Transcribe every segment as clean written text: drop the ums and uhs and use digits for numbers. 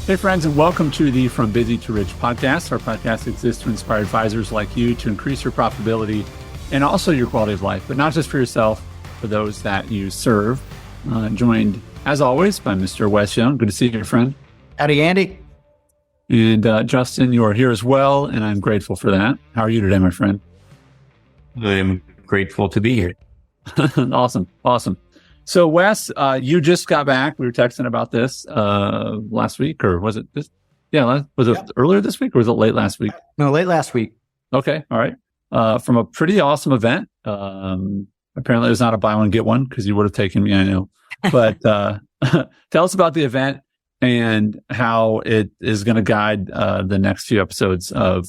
Hey, friends, and welcome to the From Busy to Rich podcast. Our podcast exists to inspire advisors like you to increase your profitability and also your quality of life, but not just for yourself, for those that you serve. Joined, as always, by Mr. Wes Young. Good to see you, friend. Howdy, Andy. And Justin, you are here as well, and I'm grateful for that. How are you today, my friend? I'm grateful to be here. Awesome. So, Wes, you just got back. We were texting about this last week, or was it this? Yeah, was it earlier this week, or was it late last week? No, late last week. Okay, all right. From a pretty awesome event. Apparently, it was not a buy one get one because you would have taken me. I know, but tell us about the event and how it is going to guide the next few episodes of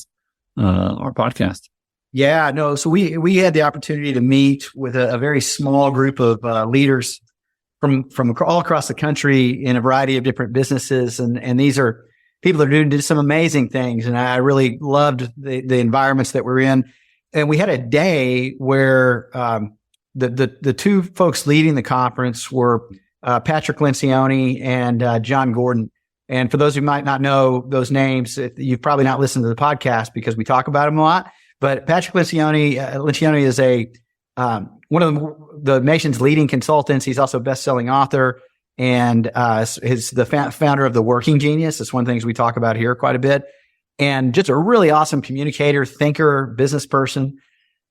our podcast. Yeah, no. So we had the opportunity to meet with a very small group of leaders from all across the country in a variety of different businesses, and these are people that are doing some amazing things. And I really loved the environments that we're in. And we had a day where the two folks leading the conference were Patrick Lencioni and John Gordon. And for those who might not know those names, you've probably not listened to the podcast because we talk about them a lot. But Patrick Lencioni is one of the nation's leading consultants. He's also a best-selling author, and is the founder of The Working Genius. It's one of the things we talk about here quite a bit. And just a really awesome communicator, thinker, business person.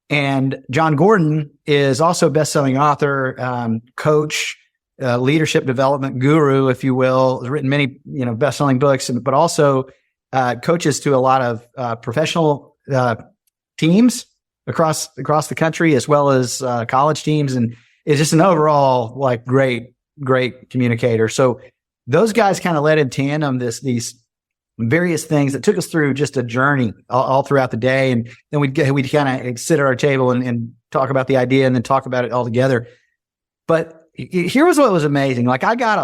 And John Gordon is also a best-selling author, coach, leadership development guru, if you will. Has written many, best-selling books, but also coaches to a lot of professional teams across the country, as well as college teams, and is just an overall great communicator. So those guys kind of led in tandem these various things that took us through just a journey all throughout the day, and then we'd kind of sit at our table and talk about the idea, and then talk about it all together. But here was what was amazing. I got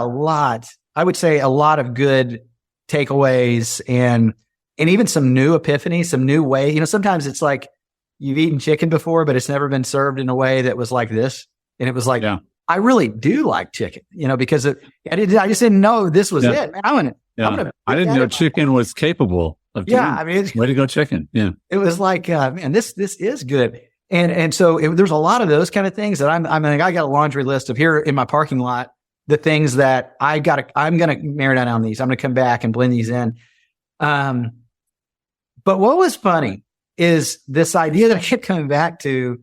I would say a lot of good takeaways and even some new epiphanies, some new way. Sometimes it's like you've eaten chicken before, but it's never been served in a way that was like this. And it was like, yeah. I really do like chicken, because I just didn't know this was it. Man, I didn't know chicken was capable of doing. Yeah, way to go, chicken. Yeah, it was like, man, this is good. And so there's a lot of those kind of things that I got a laundry list of here in my parking lot, the things that I'm going to marinate on these. I'm going to come back and blend these in. But what was funny is this idea that I kept coming back to.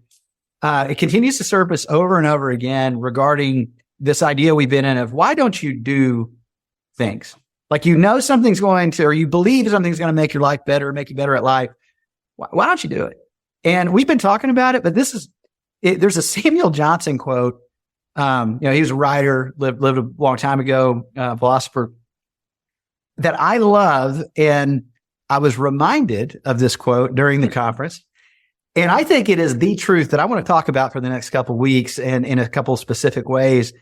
It continues to surface over and over again regarding this idea we've been in of why don't you do things? Something's going to, or you believe something's going to make your life better, make you better at life. Why don't you do it? And we've been talking about it, but there's a Samuel Johnson quote. He was a writer, lived a long time ago, philosopher that I love. And I was reminded of this quote during the conference. And I think it is the truth that I want to talk about for the next couple of weeks and in a couple of specific ways.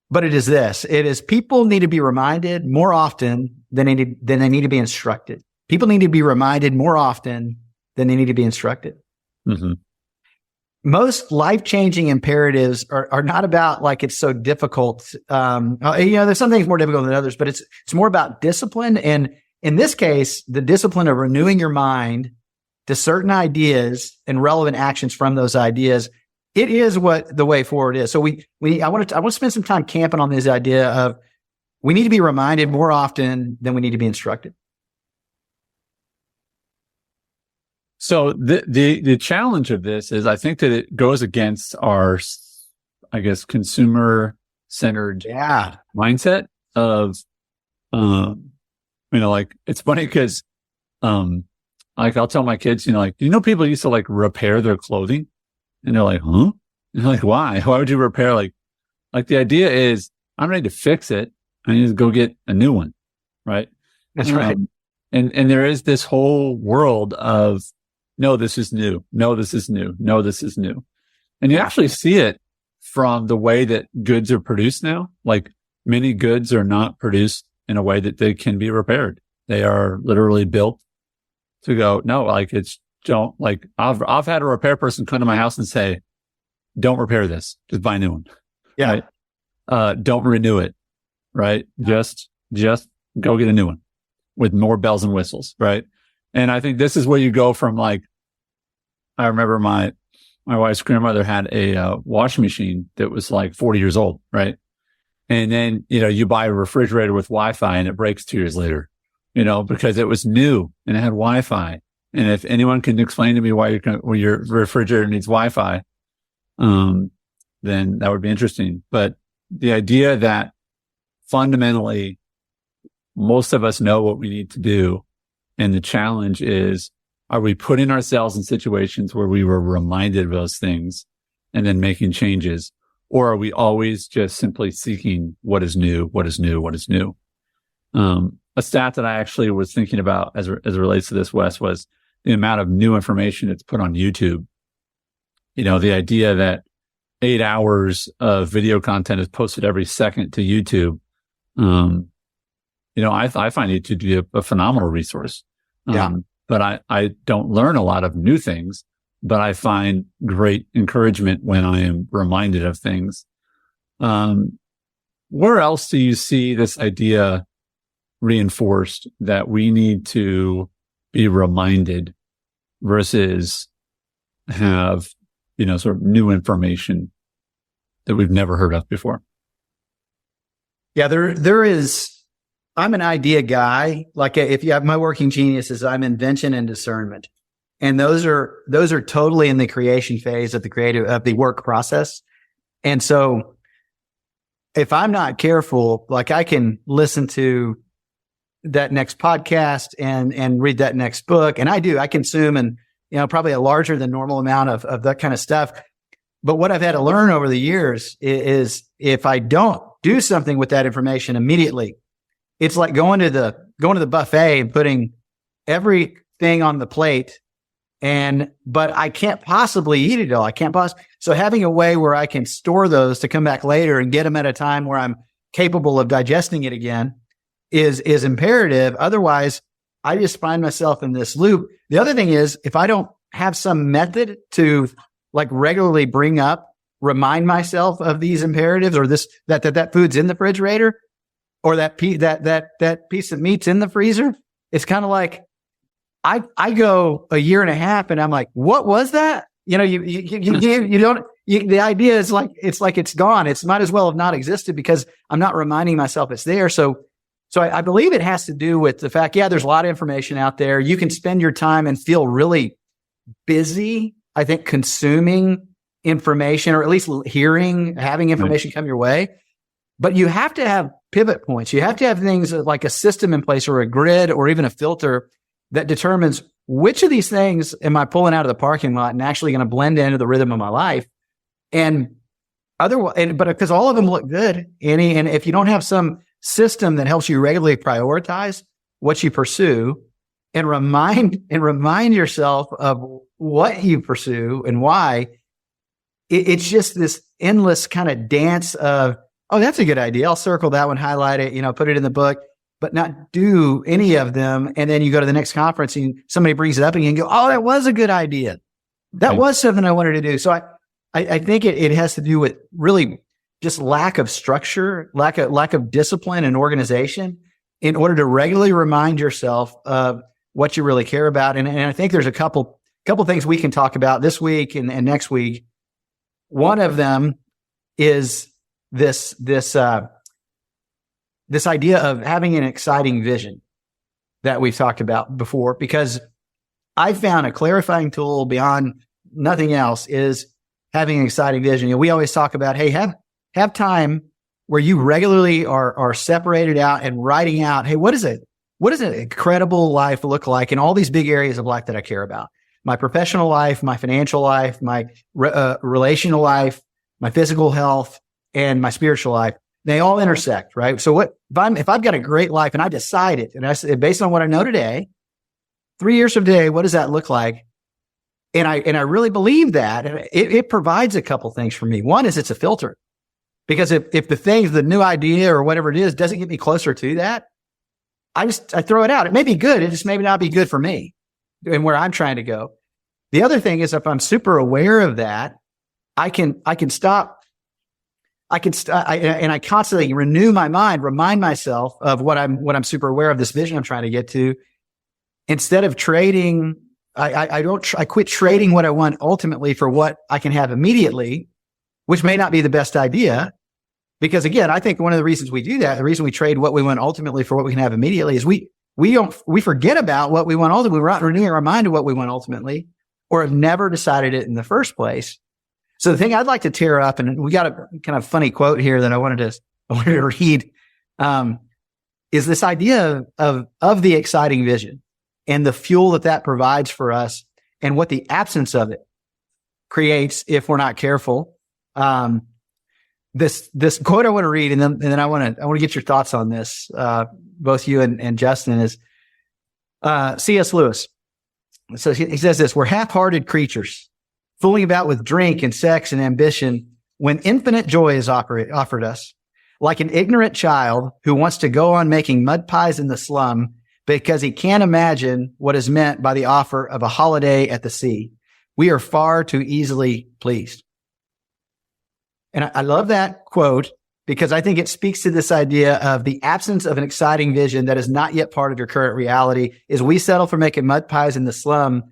But it is this. It is people need to be reminded more often than they need to be instructed. People need to be reminded more often than they need to be instructed. Mm-hmm. Most life-changing imperatives are not about it's so difficult. There's some things more difficult than others, but it's more about discipline. And in this case, the discipline of renewing your mind to certain ideas and relevant actions from those ideas, it is what the way forward is. So I want to spend some time camping on this idea of we need to be reminded more often than we need to be instructed. So the challenge of this is I think that it goes against our, consumer centered mindset of, it's funny because, I'll tell my kids, people used to repair their clothing, and they're like, huh? And they're like, why? Why would you repair? The idea is I'm ready to fix it. I need to go get a new one. Right. That's right. And there is this whole world of, no, this is new. No, this is new. No, this is new. And you actually see it from the way that goods are produced now. Many goods are not produced in a way that they can be repaired. They are literally built to go, no, I've had a repair person come to my house and say, don't repair this, just buy a new one. Yeah. Right? Don't renew it. Right. Just go get a new one with more bells and whistles, right? And I think this is where you go from like, I remember my wife's grandmother had a washing machine that was like 40 years old, right? And then, you buy a refrigerator with Wi-Fi and it breaks 2 years later, because it was new and it had Wi-Fi. And if anyone can explain to me why your refrigerator needs Wi-Fi, then that would be interesting. But the idea that fundamentally most of us know what we need to do. And the challenge is, are we putting ourselves in situations where we were reminded of those things and then making changes? Or are we always just simply seeking what is new, what is new, what is new? A stat that I actually was thinking about as it relates to this, Wes, was the amount of new information that's put on YouTube. The idea that 8 hours of video content is posted every second to YouTube. I find YouTube to be a phenomenal resource. But I don't learn a lot of new things, but I find great encouragement when I am reminded of things. Where else do you see this idea reinforced that we need to be reminded versus have, sort of new information that we've never heard of before? Yeah, there is. I'm an idea guy. Like if you have my working geniuses, I'm invention and discernment. And those are totally in the creation phase of the work process. And so if I'm not careful, like I can listen to that next podcast and read that next book. And I consume and, probably a larger than normal amount of that kind of stuff. But what I've had to learn over the years is if I don't do something with that information immediately, it's like going to the buffet and putting everything on the plate, but I can't possibly eat it all. So having a way where I can store those to come back later and get them at a time where I'm capable of digesting it again is imperative. Otherwise, I just find myself in this loop. The other thing is, if I don't have some method to like regularly remind myself of these imperatives or that food's in the refrigerator, or that piece of meat's in the freezer, it's kind of like I go a year and a half and I'm like, what was that? You don't. The idea is like it's gone. It's might as well have not existed because I'm not reminding myself it's there. So I believe it has to do with the fact, there's a lot of information out there. You can spend your time and feel really busy, I think, consuming information or at least having information come your way. But you have to have pivot points. You have to have things like a system in place or a grid or even a filter that determines which of these things am I pulling out of the parking lot and actually going to blend into the rhythm of my life. And but because all of them look good, Annie, and if you don't have some system that helps you regularly prioritize what you pursue and remind yourself of what you pursue and why, it's just this endless kind of dance of, oh, that's a good idea. I'll circle that one, highlight it, put it in the book, but not do any of them. And then you go to the next conference and somebody brings it up and you can go, oh, that was a good idea. That was something I wanted to do. So I think it has to do with really just lack of structure, lack of discipline and organization in order to regularly remind yourself of what you really care about. And I think there's a couple things we can talk about this week and next week. One of them is this idea of having an exciting vision that we've talked about before, because I found a clarifying tool beyond nothing else is having an exciting vision. We always talk about, hey, have time where you regularly are separated out and writing out, hey, what does an incredible life look like in all these big areas of life that I care about? My professional life, my financial life, my relational life, my physical health, and my spiritual life. They all intersect, right? So if I've got a great life and I decided, and I said, based on what I know today, 3 years from today, what does that look like? And I really believe that. And it provides a couple things for me. One is it's a filter, because if the new idea or whatever it is doesn't get me closer to that, I throw it out. It may be good. It just may not be good for me and where I'm trying to go. The other thing is if I'm super aware of that, I can stop I constantly renew my mind, remind myself of what I'm super aware of, this vision I'm trying to get to. Instead of trading, I quit trading what I want ultimately for what I can have immediately, which may not be the best idea. Because again, I think one of the reasons we do that, the reason we trade what we want ultimately for what we can have immediately, is we forget about what we want ultimately. We're not renewing our mind to what we want ultimately, or have never decided it in the first place. So the thing I'd like to tear up, and we got a kind of funny quote here that I wanted to read, is this idea of the exciting vision and the fuel that provides for us, and what the absence of it creates if we're not careful. This quote I want to read, and then I want to get your thoughts on this, both you and Justin, is C.S. Lewis. So he says this: "We're half-hearted creatures, fooling about with drink and sex and ambition, when infinite joy is offered us, like an ignorant child who wants to go on making mud pies in the slum because he can't imagine what is meant by the offer of a holiday at the sea. We are far too easily pleased." And I love that quote because I think it speaks to this idea of the absence of an exciting vision that is not yet part of your current reality. Is we settle for making mud pies in the slum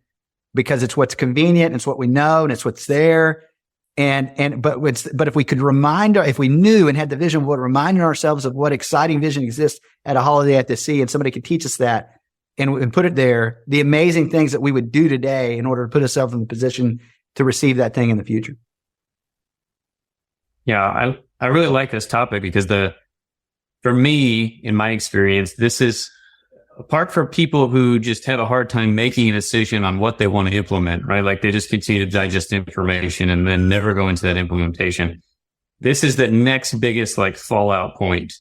because it's what's convenient, it's what we know, and it's what's there. But if we could if we knew and had the vision, would remind ourselves of what exciting vision exists at a holiday at the sea, and somebody could teach us that and put it there, the amazing things that we would do today in order to put ourselves in the position to receive that thing in the future. Yeah, I really like this topic because for me, in my experience, this is, apart from people who just have a hard time making a decision on what they want to implement, right? Like they just continue to digest information and then never go into that implementation. This is the next biggest fallout point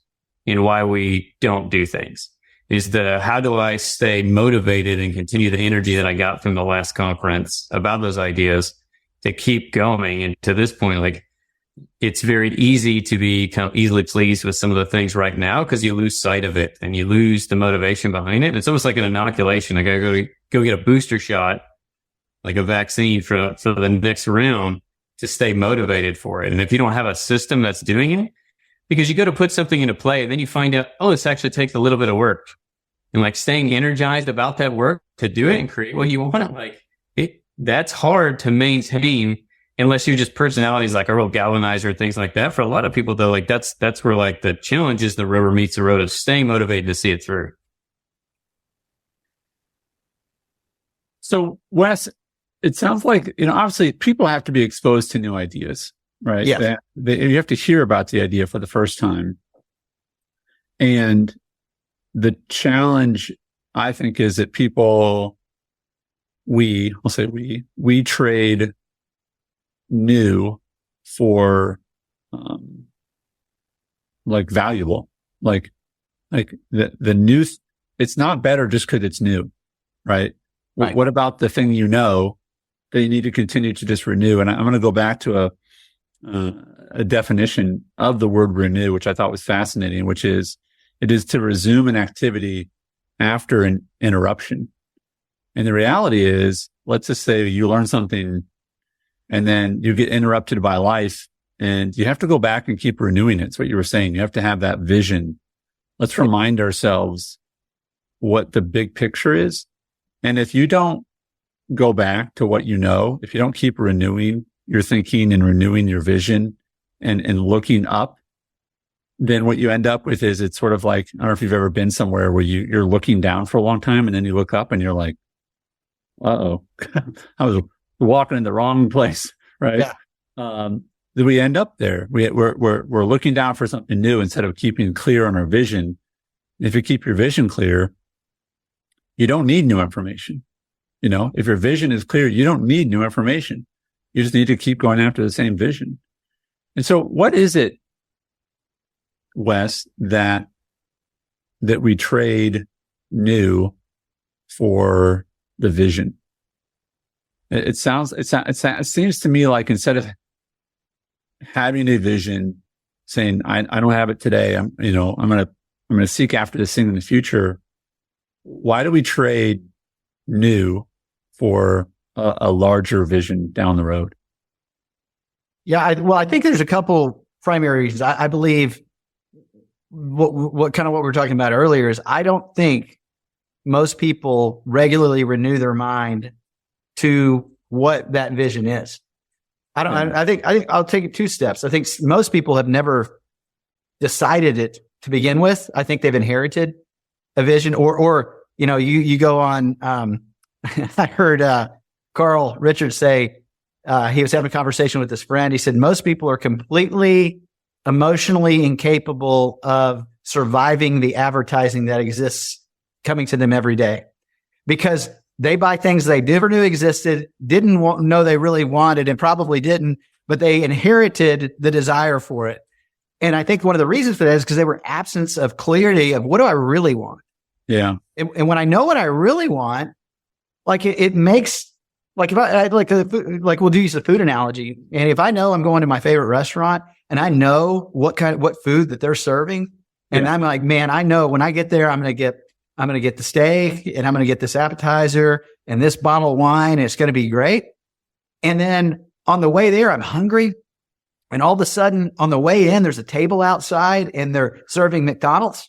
in why we don't do things, is how do I stay motivated and continue the energy that I got from the last conference about those ideas to keep going. And to this point, it's very easy to be kind of easily pleased with some of the things right now because you lose sight of it and you lose the motivation behind it. It's almost like an inoculation. I got to go get a booster shot, like a vaccine for the next round to stay motivated for it. And if you don't have a system that's doing it, because you go to put something into play and then you find out, this actually takes a little bit of work, and staying energized about that work to do it and create what you want, that's hard to maintain. Unless you're just personalities like a real galvanizer, things like that. For a lot of people, though, that's where the challenge is, the rubber meets the road of staying motivated to see it through. So, Wes, it sounds like, obviously people have to be exposed to new ideas, right? Yeah. You have to hear about the idea for the first time. And the challenge, I think, is that we trade new for valuable, the new. It's not better just because it's new, right? What about the thing that you need to continue to just renew? And I'm going to go back to a definition of the word renew, which I thought was fascinating, which is it is to resume an activity after an interruption. And the reality is, let's just say you learn something and then you get interrupted by life and you have to go back and keep renewing it. It's what you were saying. You have to have that vision. Let's remind ourselves what the big picture is. And if you don't go back to what if you don't keep renewing your thinking and renewing your vision and looking up, then what you end up with is it's sort of like, I don't know if you've ever been somewhere where you're looking down for a long time and then you look up and you're like, I was walking in the wrong place, right? Yeah. Then we end up there. We're looking down for something new instead of keeping clear on our vision. If you keep your vision clear, you don't need new information. If your vision is clear, you don't need new information. You just need to keep going after the same vision. And so what is it, Wes, that we trade new for the vision? It seems to me like instead of having a vision saying, I don't have it today, I'm going to seek after this thing in the future. Why do we trade new for a larger vision down the road? Yeah. I think there's a couple primary reasons. I believe what we're talking about earlier is I don't think most people regularly renew their mind to what that vision is. I think I'll take it 2 steps. I think most people have never decided it to begin with. I think they've inherited a vision or you go on, I heard, Carl Richards say, he was having a conversation with his friend. He said, most people are completely emotionally incapable of surviving the advertising that exists coming to them every day because they buy things they never knew existed, didn't know they really wanted and probably didn't, but they inherited the desire for it. And I think one of the reasons for that is because they were absence of clarity of what do I really want? Yeah. And when I know what I really want, like it makes, like if I we'll use the food analogy. And if I know I'm going to my favorite restaurant and I know what food that they're serving, and I'm like, man, I know when I get there, I'm going to get the steak and I'm going to get this appetizer and this bottle of wine. And it's going to be great. And then on the way there, I'm hungry. And all of a sudden on the way in, there's a table outside and they're serving McDonald's.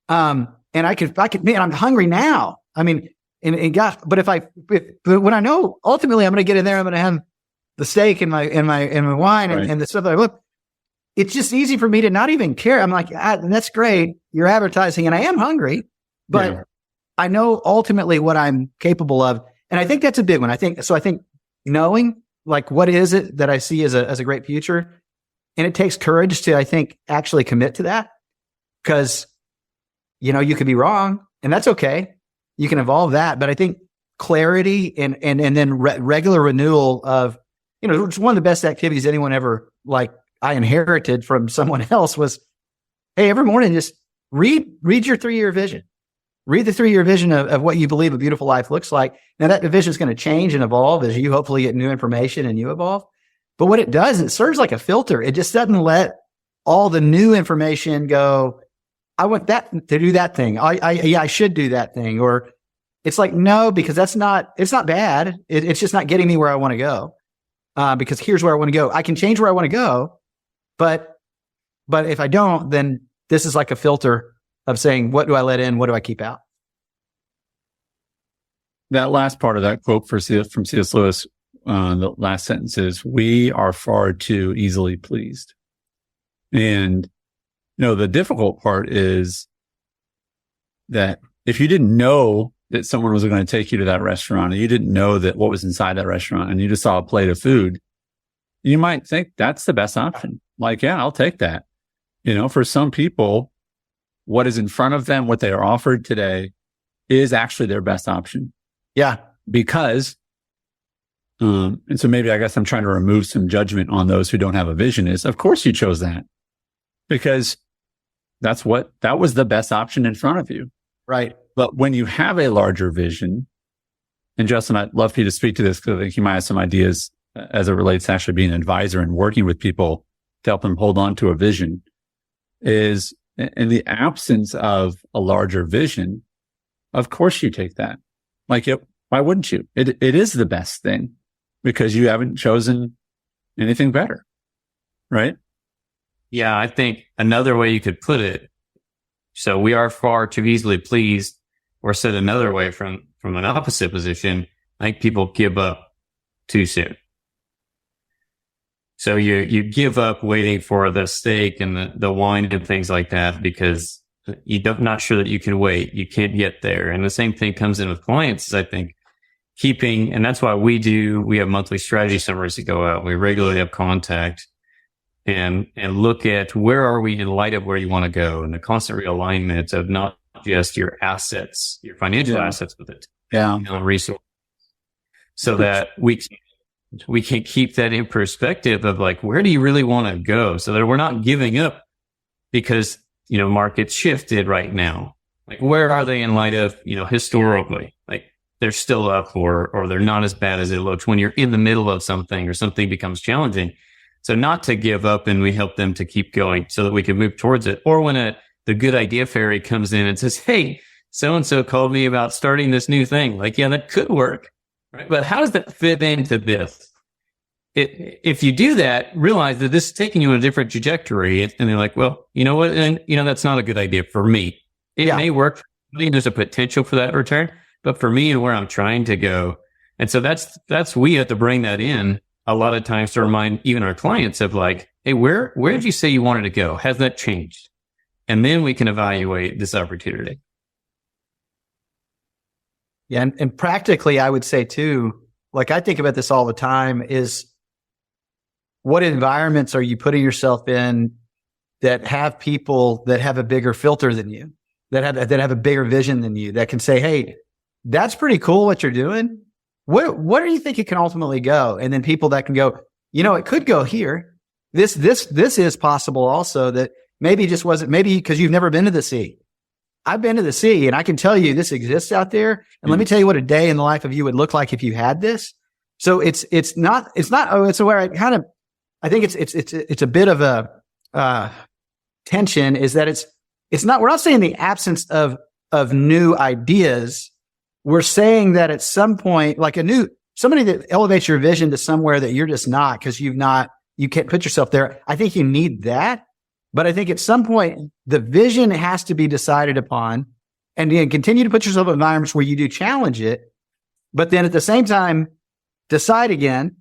And I could, man, I'm hungry now. I mean, but when I know ultimately I'm going to get in there, I'm going to have the steak and my wine and the stuff that I look, it's just easy for me to not even care. I'm like, that's great. You're advertising and I am hungry, but I know ultimately what I'm capable of. And I think that's a big one. I think knowing like, what is it that I see as a great future? And it takes courage to, I think, actually commit to that because, you could be wrong and that's okay. You can evolve that. But I think clarity and then regular renewal of, it's one of the best activities anyone ever, like I inherited from someone else was, hey, every morning, just read your 3-year vision. Read the 3-year vision of what you believe a beautiful life looks like. Now that vision is going to change and evolve as you hopefully get new information and you evolve. But what it does, it serves like a filter. It just doesn't let all the new information go. I want that to do that thing. I should do that thing. Or it's like, no, because it's not bad. It's just not getting me where I want to go. Because here's where I want to go. I can change where I want to go. But if I don't, then this is like a filter of saying, what do I let in? What do I keep out? That last part of that quote from C.S. Lewis, the last sentence is, we are far too easily pleased. And, the difficult part is that if you didn't know that someone was going to take you to that restaurant and you didn't know that what was inside that restaurant and you just saw a plate of food, you might think that's the best option. Like, yeah, I'll take that. For some people, what is in front of them, what they are offered today is actually their best option. Yeah. Because, and so maybe I guess I'm trying to remove some judgment on those who don't have a vision is, of course you chose that because that was the best option in front of you. Right. But when you have a larger vision, and Justin, I'd love for you to speak to this because I think you might have some ideas as it relates to actually being an advisor and working with people to help them hold on to a vision, is in the absence of a larger vision, of course you take that. Like, why wouldn't you? It is the best thing because you haven't chosen anything better, right? Yeah, I think another way you could put it, so we are far too easily pleased, or said another way from an opposite position, I think people give up too soon. So you give up waiting for the steak and the wine and things like that because you're not sure that you can wait. You can't get there. And the same thing comes in with clients is I think and that's why we have monthly strategy summaries that go out. We regularly have contact and look at where are we in light of where you want to go and the constant realignment of not just your assets, your financial assets with it. Yeah. Resources. So that we can keep that in perspective of like, where do you really want to go? So that we're not giving up because, markets shifted right now. Like, where are they in light of, historically? Like, they're still up or they're not as bad as it looks when you're in the middle of something or something becomes challenging. So not to give up, and we help them to keep going so that we can move towards it. Or when the good idea fairy comes in and says, hey, so-and-so called me about starting this new thing. Like, yeah, that could work. Right? But how does that fit into this? if you do that, realize that this is taking you on a different trajectory. And they're like, well, you know what? And, that's not a good idea for me. It may work for me. There's a potential for that return, but for me and where I'm trying to go. And so we have to bring that in a lot of times to remind even our clients of like, hey, where did you say you wanted to go? Has that changed? And then we can evaluate this opportunity. Yeah. And practically, I would say too, like I think about this all the time, is what environments are you putting yourself in that have people that have a bigger filter than you, that have a bigger vision than you, that can say, hey, that's pretty cool what you're doing. Where do you think it can ultimately go? And then people that can go, it could go here. This is possible also, that maybe just wasn't, maybe because you've never been to the sea. I've been to the sea and I can tell you this exists out there. And let me tell you what a day in the life of you would look like if you had this. So it's where I think it's a bit of a tension, is that we're not saying the absence of new ideas. We're saying that at some point, like somebody that elevates your vision to somewhere that you're just not, because you can't put yourself there. I think you need that. But I think at some point, the vision has to be decided upon, and then continue to put yourself in environments where you do challenge it, but then at the same time, decide again,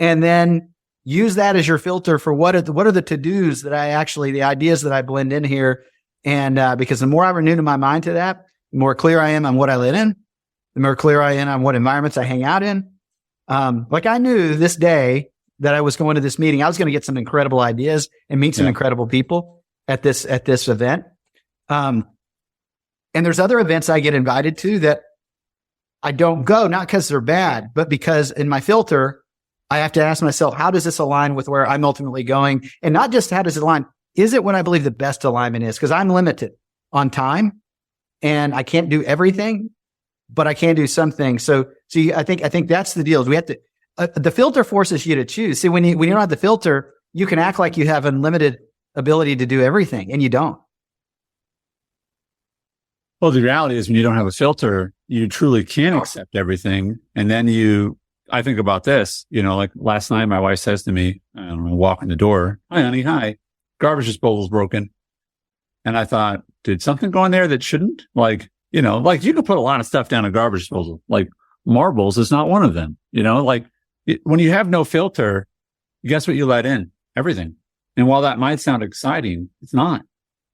and then use that as your filter for what are the to-dos that the ideas that I blend in here. And because the more I renew to my mind to that, the more clear I am on what I live in, the more clear I am on what environments I hang out in. Like I knew this day that I was going to this meeting, I was going to get some incredible ideas and meet some incredible people at this event. And there's other events I get invited to that I don't go, not because they're bad, but because in my filter, I have to ask myself, how does this align with where I'm ultimately going? And not just how does it align? Is it what I believe the best alignment is? Because I'm limited on time and I can't do everything, but I can do some things. So I think that's the deal. We have to, the filter forces you to choose. See, when you don't have the filter, you can act like you have unlimited ability to do everything, and you don't. Well, the reality is when you don't have a filter, you truly can accept everything. And then I think about this, like last night, my wife says to me, I don't know, walking the door, "Hi, honey. Hi. Garbage disposal's broken." And I thought, did something go in there that shouldn't? Like you can put a lot of stuff down a garbage disposal. Like marbles is not one of them, when you have no filter, guess what you let in? Everything. And while that might sound exciting, it's not.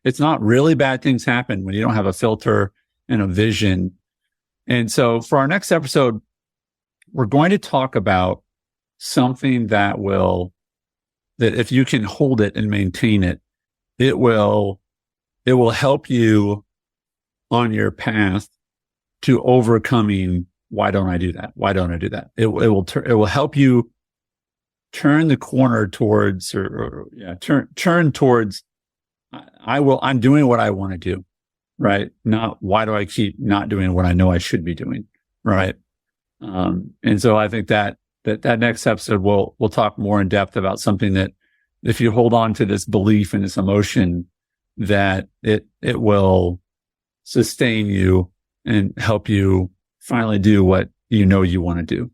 It's not. Really bad things happen when you don't have a filter and a vision. And so for our next episode, we're going to talk about something that if you can hold it and maintain it, it will help you on your path to overcoming, why don't I do that? Why don't I do that? It will help you turn the corner towards, turn towards, I'm doing what I want to do, right? Not why do I keep not doing what I know I should be doing, right? And so I think that next episode we'll talk more in depth about something that if you hold on to this belief and this emotion, that it will sustain you and help you finally do what you want to do.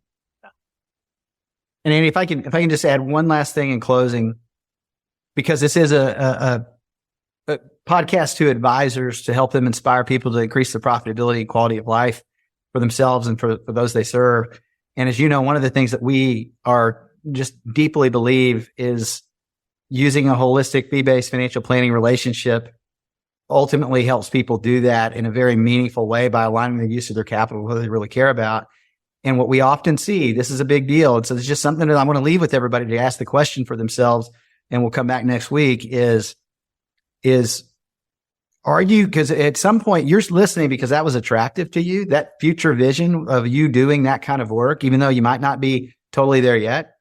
And Andy, if I can just add one last thing in closing, because this is a podcast to advisors to help them inspire people to increase their profitability and quality of life for themselves and for those they serve. And as you know, one of the things that we are just deeply believe is using a holistic fee-based financial planning relationship ultimately helps people do that in a very meaningful way by aligning the use of their capital, what they really care about. And what we often see, this is a big deal. And so it's just something that I want to leave with everybody to ask the question for themselves. And we'll come back next week is are you, because at some point you're listening because that was attractive to you, that future vision of you doing that kind of work, even though you might not be totally there yet.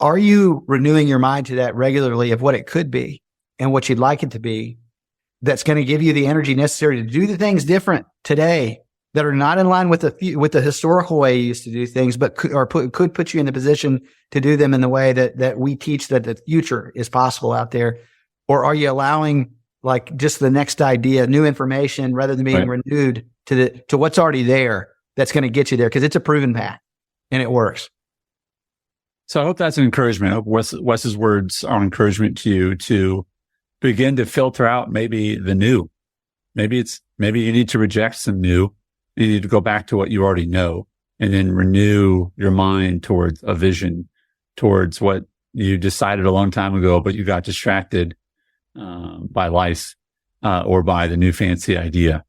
Are you renewing your mind to that regularly of what it could be and what you'd like it to be? That's going to give you the energy necessary to do the things different today that are not in line with the historical way you used to do things, but could put you in the position to do them in the way that we teach that the future is possible out there? Or are you allowing like just the next idea, new information, rather than being renewed to what's already there that's going to get you there? Because it's a proven path and it works. So I hope that's an encouragement. I hope Wes's words are an encouragement to you to begin to filter out maybe the new. Maybe you need to reject some new. You need to go back to what you already know and then renew your mind towards a vision, towards what you decided a long time ago, but you got distracted by life or by the new fancy idea.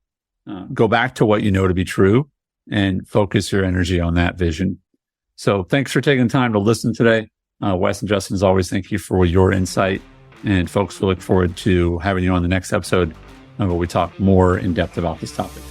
Go back to what you know to be true and focus your energy on that vision. So thanks for taking time to listen today. Wes and Justin, as always, thank you for your insight. And folks, we look forward to having you on the next episode where we talk more in depth about this topic.